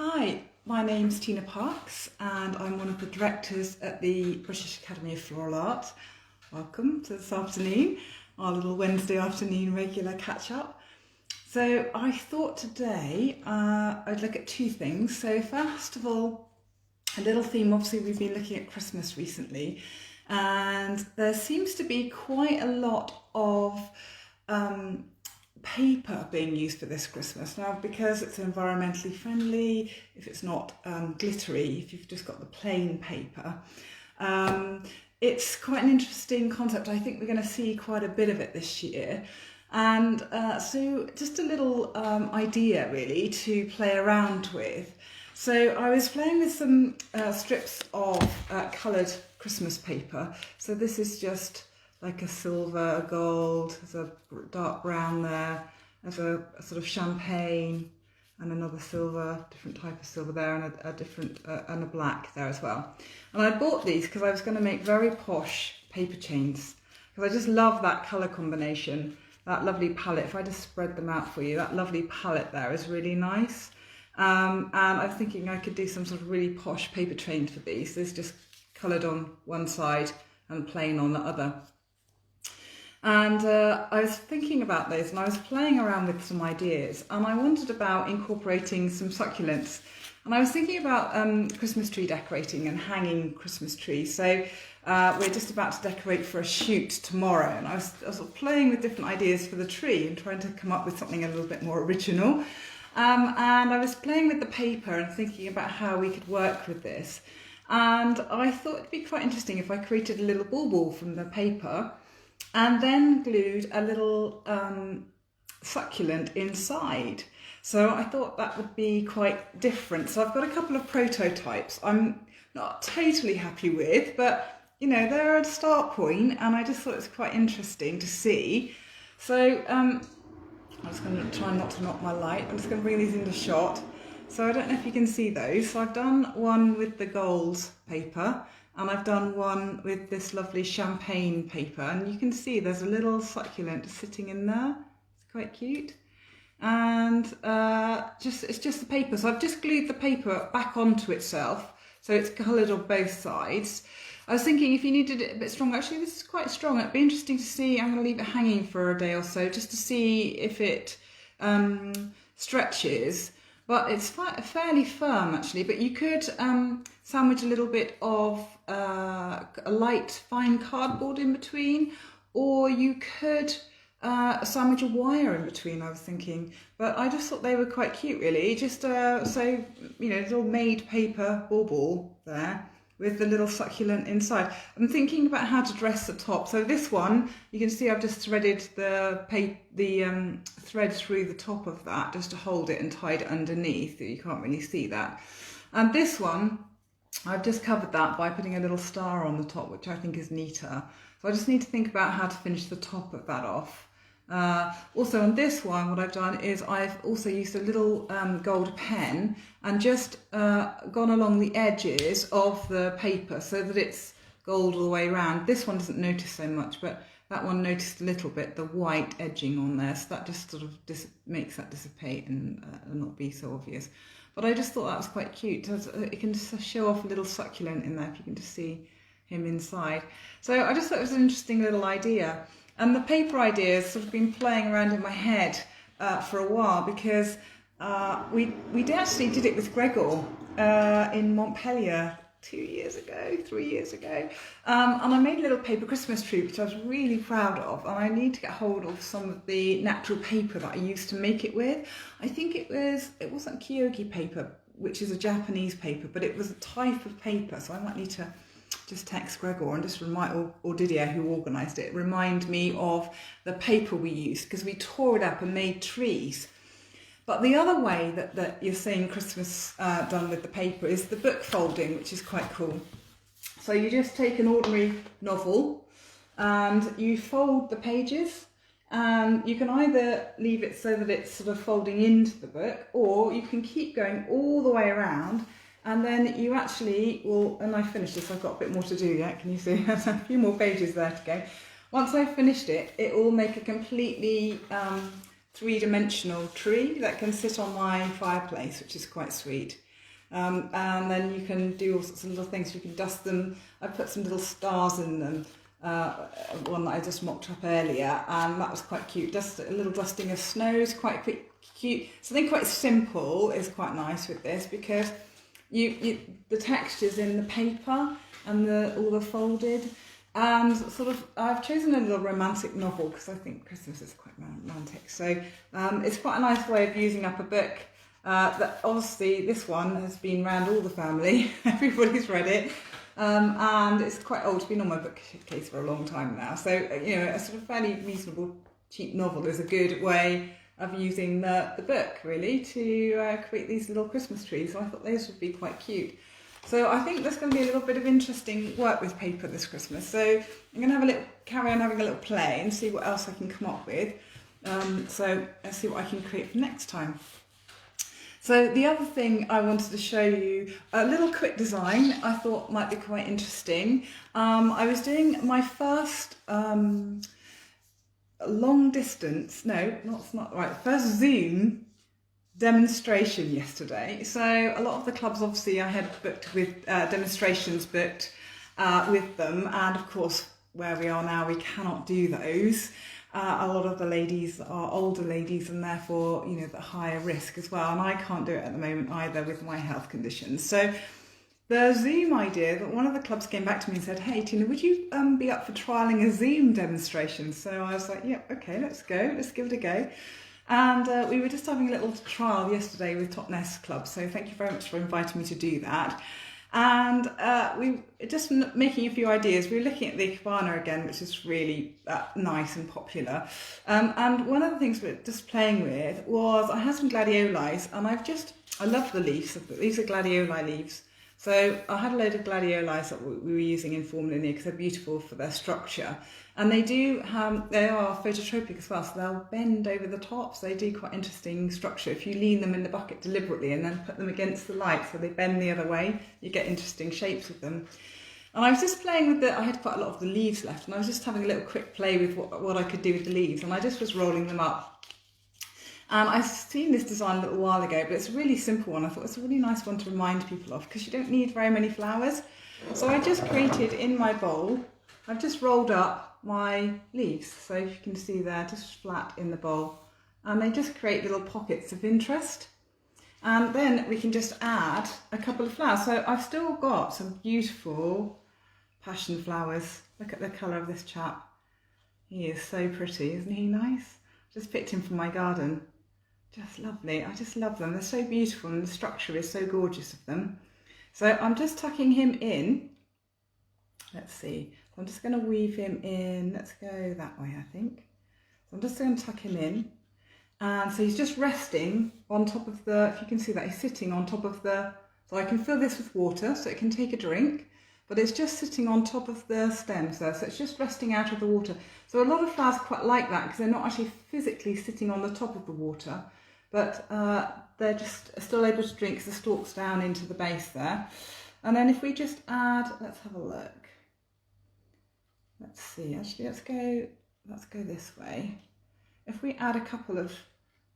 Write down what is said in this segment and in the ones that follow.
Hi, my name's Tina Parks and I'm one of the directors at the British Academy of Floral Art. Welcome to this afternoon, our little Wednesday afternoon regular catch-up. So I thought today I'd look at two things. So first of all, a little theme. Obviously we've been looking at Christmas recently and there seems to be quite a lot of paper being used for this Christmas. Now, because it's environmentally friendly, if it's not glittery, if you've just got the plain paper, it's quite an interesting concept. I think we're going to see quite a bit of it this year. And so just a little idea really to play around with. So I was playing with some strips of coloured Christmas paper. So this is just like a silver, a gold, there's a dark brown there, there's a sort of champagne and another silver, different type of silver there, and a different and a black there as well. And I bought these because I was going to make very posh paper chains because I just love that colour combination, that lovely palette. If I just spread them out for you, that lovely palette there is really nice. And I'm thinking I could do some sort of really posh paper chains for these. There's just coloured on one side and plain on the other. And I was thinking about this and I was playing around with some ideas and I wondered about incorporating some succulents. And I was thinking about Christmas tree decorating and hanging Christmas trees. So we're just about to decorate for a shoot tomorrow and I was sort of playing with different ideas for the tree and trying to come up with something a little bit more original. And I was playing with the paper and thinking about how we could work with this. And I thought it'd be quite interesting if I created a little bauble from the paper and then glued a little succulent inside. So I thought that would be quite different. So I've got a couple of prototypes I'm not totally happy with, but you know, they're at a start point and I just thought it was quite interesting to see. So I'm just going to try not to knock my light. I'm just going to bring these into shot. So I don't know if you can see those. So I've done one with the gold paper and I've done one with this lovely champagne paper, and you can see there's a little succulent sitting in there. It's quite cute. And it's just the paper. So I've just glued the paper back onto itself, so it's coloured on both sides. I was thinking if you needed it a bit stronger, actually this is quite strong. It'd be interesting to see. I'm going to leave it hanging for a day or so just to see if it stretches. But it's fairly firm actually, but you could sandwich a little bit of a light fine cardboard in between, or you could sandwich a wire in between, I was thinking. But I just thought they were quite cute really, just so, you know, little made paper bauble there with the little succulent inside. I'm thinking about how to dress the top. So this one, you can see I've just threaded the thread through the top of that just to hold it and tied it underneath. You can't really see that. And this one, I've just covered that by putting a little star on the top, which I think is neater. So I just need to think about how to finish the top of that off. Also on this one, what I've done is I've also used a little gold pen and just gone along the edges of the paper so that it's gold all the way around. This one doesn't notice so much, but that one noticed a little bit, the white edging on there, so that just sort of makes that dissipate and not be so obvious. But I just thought that was quite cute. It can just show off a little succulent in there if you can just see him inside. So I just thought it was an interesting little idea. And the paper idea has sort of been playing around in my head for a while because we actually did it with Gregor in Montpellier 3 years ago. And I made a little paper Christmas tree, which I was really proud of. And I need to get hold of some of the natural paper that I used to make it with. I think it wasn't Kyogi paper, which is a Japanese paper, but it was a type of paper. So I might need to just text Gregor and just remind, or Didier who organised it, remind me of the paper we used because we tore it up and made trees. But the other way that you're seeing Christmas done with the paper is the book folding, which is quite cool. So you just take an ordinary novel and you fold the pages, and you can either leave it so that it's sort of folding into the book, or you can keep going all the way around. And then you actually will, and I finished this, I've got a bit more to do yet, can you see? There's a few more pages there to go. Once I've finished it, it will make a completely three-dimensional tree that can sit on my fireplace, which is quite sweet. And then you can do all sorts of little things. You can dust them. I put some little stars in them. One that I just mocked up earlier, and that was quite cute. Just a little dusting of snow is quite cute. Something quite simple is quite nice with this, because the texture's in the paper and all the folded, and sort of I've chosen a little romantic novel because I think Christmas is quite romantic. So it's quite a nice way of using up a book. That obviously this one has been around all the family. Everybody's read it. And it's quite old. It's been on my bookcase for a long time now. So, a sort of fairly reasonable, cheap novel is a good way of using the book, really, to create these little Christmas trees. So I thought those would be quite cute. So I think there's going to be a little bit of interesting work with paper this Christmas. So I'm going to carry on having a little play and see what else I can come up with. So let's see what I can create for next time. So the other thing I wanted to show you, a little quick design I thought might be quite interesting. I was doing my first first Zoom demonstration yesterday. So a lot of the clubs, obviously, I had booked with demonstrations booked with them, and of course where we are now we cannot do those. A lot of the ladies are older ladies and therefore, the higher risk as well. And I can't do it at the moment either with my health conditions. So the Zoom idea, that one of the clubs came back to me and said, "Hey, Tina, would you be up for trialling a Zoom demonstration?" So I was like, yeah, okay, let's go. Let's give it a go. And we were just having a little trial yesterday with Totnes Club. So thank you very much for inviting me to do that. And we just making a few ideas. We were looking at the Cabana again, which is really nice and popular. And one of the things we were just playing with was, I had some gladioli, and I love the leaves. These are gladioli leaves. So I had a load of gladioli that we were using in Formula Linear because they're beautiful for their structure. And they are phototropic as well, so they'll bend over the top. So they do quite interesting structure. If you lean them in the bucket deliberately and then put them against the light so they bend the other way, you get interesting shapes with them. And I was just playing with I had quite a lot of the leaves left, and I was just having a little quick play with what I could do with the leaves, and I just was rolling them up. And I've seen this design a little while ago, but it's a really simple one. I thought it's a really nice one to remind people of, because you don't need very many flowers. So I just created in my bowl, I've just rolled up my leaves. So if you can see there, just flat in the bowl. And they just create little pockets of interest. And then we can just add a couple of flowers. So I've still got some beautiful passion flowers. Look at the colour of this chap. He is so pretty, isn't he nice? Just picked him from my garden. Just lovely. I just love them. They're so beautiful, and the structure is so gorgeous of them. So I'm just tucking him in. Let's see. I'm just going to weave him in. Let's go that way, I think. So I'm just going to tuck him in. And so he's just resting on top of if you can see that, he's sitting on top of so I can fill this with water so it can take a drink, but it's just sitting on top of the stems there. So it's just resting out of the water. So a lot of flowers quite like that because they're not actually physically sitting on the top of the water, but they're just still able to drink because the stalk's down into the base there. And then if we just add, let's have a look. Let's see, actually, let's go this way. If we add a couple of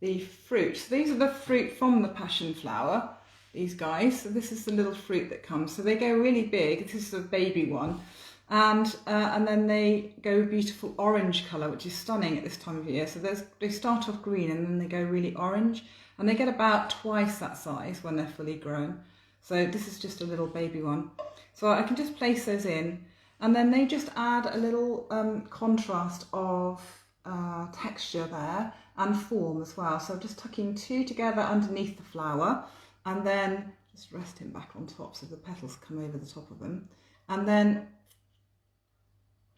the fruit, so these are the fruit from the passion flower, these guys. So this is the little fruit that comes. So they go really big. This is a baby one. And then they go beautiful orange colour, which is stunning at this time of year. So they start off green and then they go really orange. And they get about twice that size when they're fully grown. So this is just a little baby one. So I can just place those in. And then they just add a little contrast of texture there and form as well. So just tucking two together underneath the flower, and then just rest him back on top so the petals come over the top of them. And then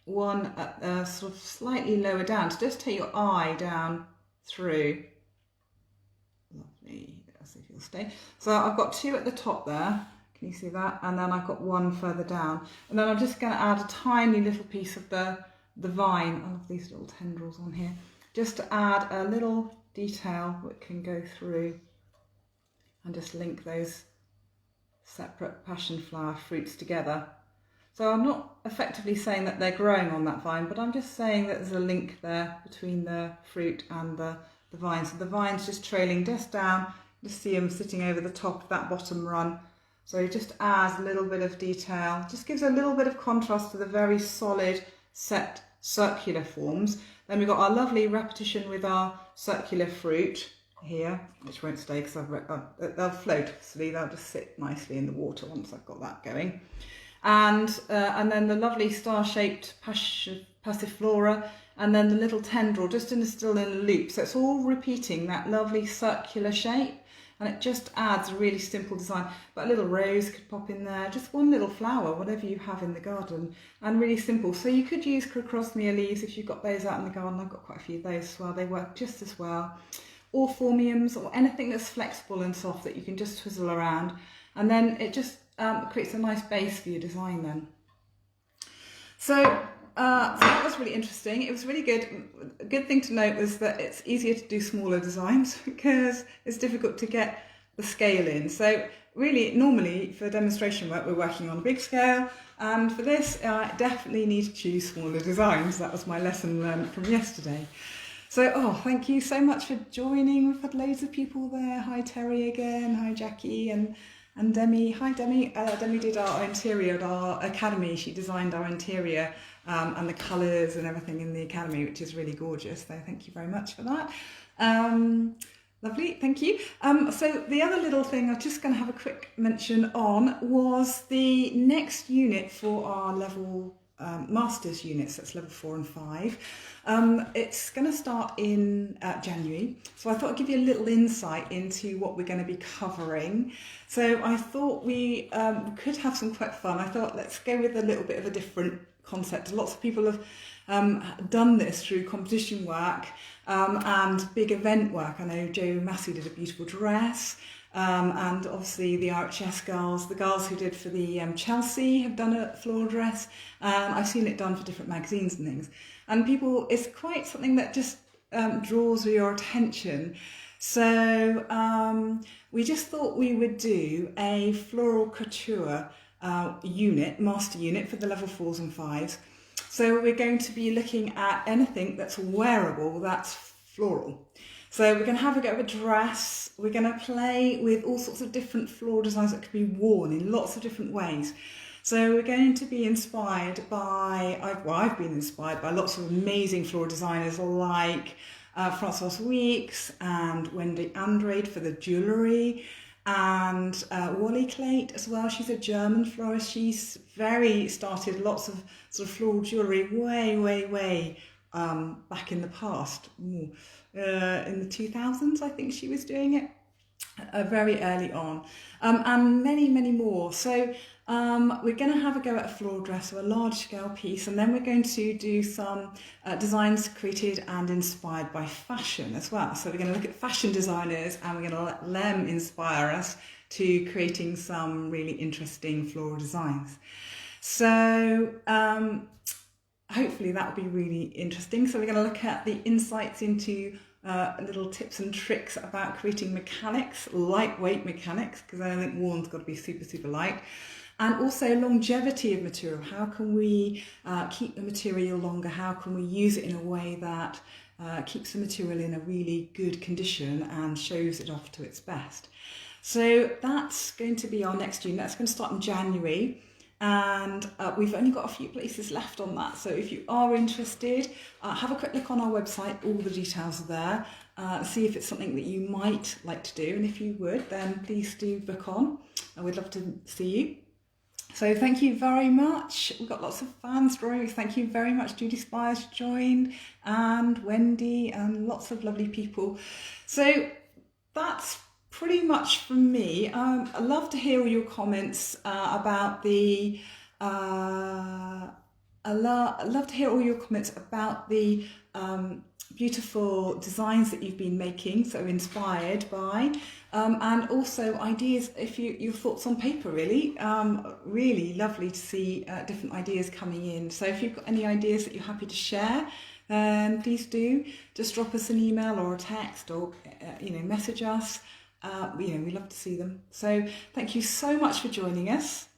one at sort of slightly lower down. So just take your eye down through. Lovely. Let's see if you'll stay. So I've got two at the top there. Can you see that? And then I've got one further down. And then I'm just going to add a tiny little piece of the vine. I love these little tendrils on here. Just to add a little detail that can go through and just link those separate passion flower fruits together. So I'm not effectively saying that they're growing on that vine, but I'm just saying that there's a link there between the fruit and the vine. So the vine's just trailing just down, Just see them sitting over the top of that bottom run. So it just adds a little bit of detail, just gives a little bit of contrast to the very solid set circular forms. Then we've got our lovely repetition with our circular fruit here, which won't stay because they'll float, so they'll just sit nicely in the water once I've got that going. And then the lovely star-shaped passiflora, and then the little tendril just still in a loop. So it's all repeating that lovely circular shape, and it just adds a really simple design. But a little rose could pop in there, just one little flower, whatever you have in the garden, and really simple. So you could use crocosmia leaves if you've got those out in the garden. I've got quite a few of those as well. They work just as well. Or phormiums, or anything that's flexible and soft that you can just twizzle around, and then it just creates a nice base for your design then. So that was really interesting. It was really good. A good thing to note was that it's easier to do smaller designs because it's difficult to get the scale in. So really, normally for demonstration work, we're working on a big scale, and for this, I definitely need to choose smaller designs. That was my lesson learned from yesterday. So, thank you so much for joining. We've had loads of people there. Hi Terry again. Hi Jackie and Demi. Hi Demi. Demi did our interior at our academy. She designed our interior and the colours and everything in the academy, which is really gorgeous. So thank you very much for that. Lovely, thank you. So the other little thing I'm just going to have a quick mention on was the next unit for our level Masters units, that's level 4 and 5. It's going to start in January, so I thought I'd give you a little insight into what we're going to be covering. So I thought we could have some quite fun. I thought let's go with a little bit of a different concept. Lots of people have done this through competition work and big event work. I know Jo Massey did a beautiful dress. And obviously the RHS girls, the girls who did for the Chelsea have done a floral dress. I've seen it done for different magazines and things. And people, it's quite something that just draws your attention. So we just thought we would do a floral couture unit, master unit for the level 4s and 5s. So we're going to be looking at anything that's wearable, that's floral. So we're going to have a go of a dress. We're going to play with all sorts of different floral designs that can be worn in lots of different ways. So we're going to be inspired by, I've been inspired by lots of amazing floral designers like Francois Weeks and Wendy Andrade for the jewellery, and Wally Clate as well. She's a German florist. She's started lots of sort of floral jewellery way back in the past. In the 2000s, I think she was doing it very early on, and many more. So we're going to have a go at a floral dress, or a large scale piece, and then we're going to do some designs created and inspired by fashion as well. So we're going to look at fashion designers, and we're going to let them inspire us to creating some really interesting floral designs. So hopefully that will be really interesting. So we're going to look at the insights into little tips and tricks about creating mechanics, lightweight mechanics, because I think wool's got to be super light, and also longevity of material. How can we keep the material longer? How can we use it in a way that keeps the material in a really good condition and shows it off to its best? So that's going to be our next unit. That's going to start in January. And we've only got a few places left on that, so if you are interested, have a quick look on our website. All the details are there. See if it's something that you might like to do, and if you would, then please do book on. We'd love to see you. So thank you very much. We've got lots of fans drawing. Thank you very much. Judy Spires joined, and Wendy, and lots of lovely people. So that's pretty much from me. I'd love to hear all your comments about the. I'd love to hear all your comments about the beautiful designs that you've been making, so inspired by, and also ideas. If your thoughts on paper, really lovely to see different ideas coming in. So if you've got any ideas that you're happy to share, please do just drop us an email or a text, or message us. We love to see them. So thank you so much for joining us.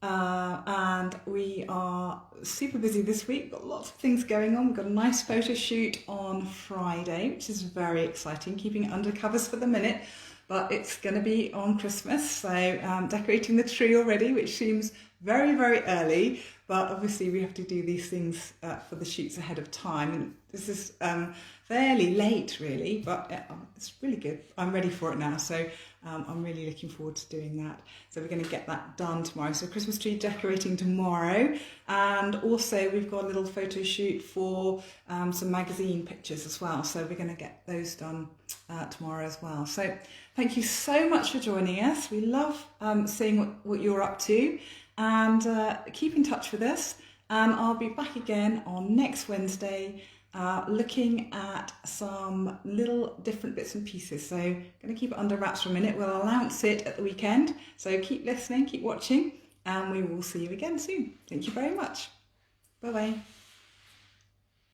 And we are super busy this week. We've got lots of things going on. We've got a nice photo shoot on Friday, which is very exciting, keeping it under covers for the minute. but it's going to be on Christmas. So decorating the tree already, which seems very, very early, but obviously we have to do these things for the shoots ahead of time. And this is fairly late really, but it's really good. I'm ready for it now. So I'm really looking forward to doing that. So we're going to get that done tomorrow. So Christmas tree decorating tomorrow. And also we've got a little photo shoot for some magazine pictures as well. So we're going to get those done tomorrow as well. So thank you so much for joining us. We love seeing what you're up to, and keep in touch with us. And I'll be back again on next Wednesday looking at some little different bits and pieces. So I'm going to keep it under wraps for a minute. We'll announce it at the weekend. So keep listening, keep watching, and we will see you again soon. Thank you very much. Bye-bye.